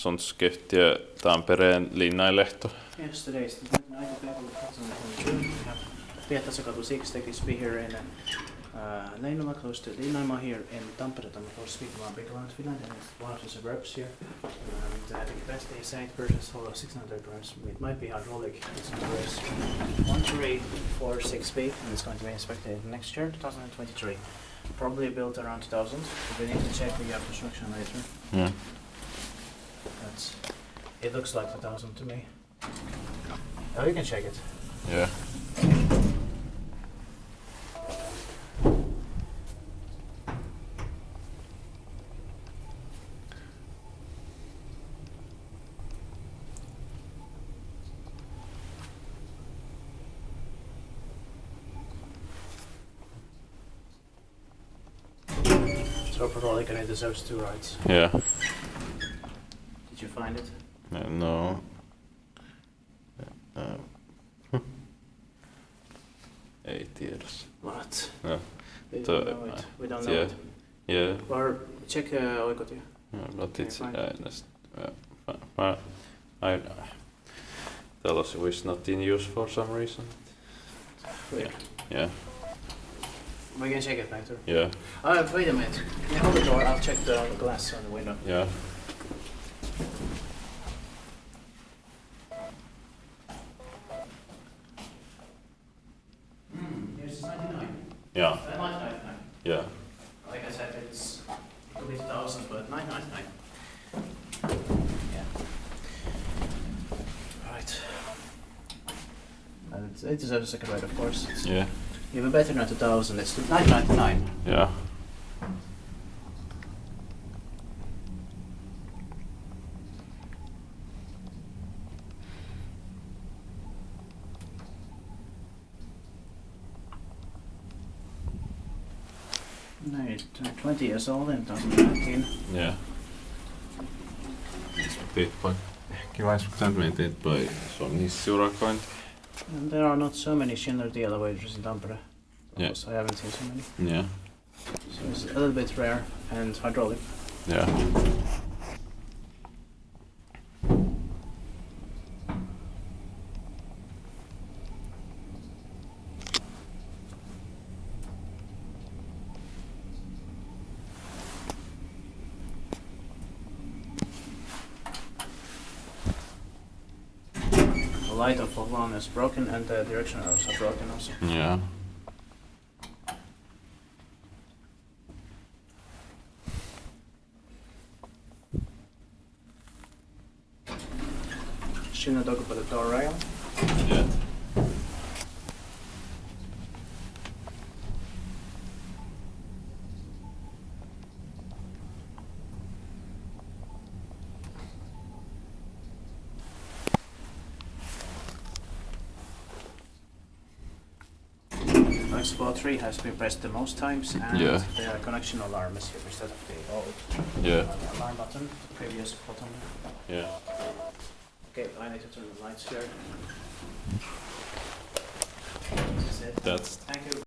Sonskehtiö Tampereen linnainlehto. Yes, today is the 29th of April 2022. We have Piettasenkatu 6 takes be here in Leinola, close to Leinola here in Tampere. I'm of course speaking about big around Finland, and it's one of the suburbs here. And the capacity is 8 persons, hold of 600 grams. It might be hydraulic. It's numbers 13446B, and it's going to be inspected next year, 2023. Probably built around 2000. We need to check the construction later. Yeah. It looks like 2000 to me. Oh, you can check it. Yeah. So hydraulic and it deserves 2 rides. Yeah. Did you find it? No. Ei tiedossa. What? No. We don't know it. We don't know it. Yeah. Or check oikotie. No, but it's fine. Telossu is not in use for some reason. Weird. Yeah. We can check it later. Yeah. Wait a minute. Can you hold the door? I'll check the glass on the window. Yeah. Here's 99. Yeah. 999. Yeah. Like I said, it could be 1000, but 999. Yeah. Right. It deserves a second ride, of course. It's Yeah. even better than 2000. It's 999. Yeah. No, it turned 20 years old in 2019. Yeah. Kiva experimented by some urakointi. And there are not so many Schindler D elevators in Tampere. Yeah. Because I haven't seen so many. Yeah. So it's a little bit rare and hydraulic. Yeah. The light of one is broken and the direction arrows are broken also. Yeah. Schindler talk about the door rail. Yeah. Explore 3 has been pressed the most times, and Yeah. the connection alarm is here instead of the old Yeah. alarm button, the previous button. Yeah. Okay, I need to turn the lights here. That's it. That's Thank you.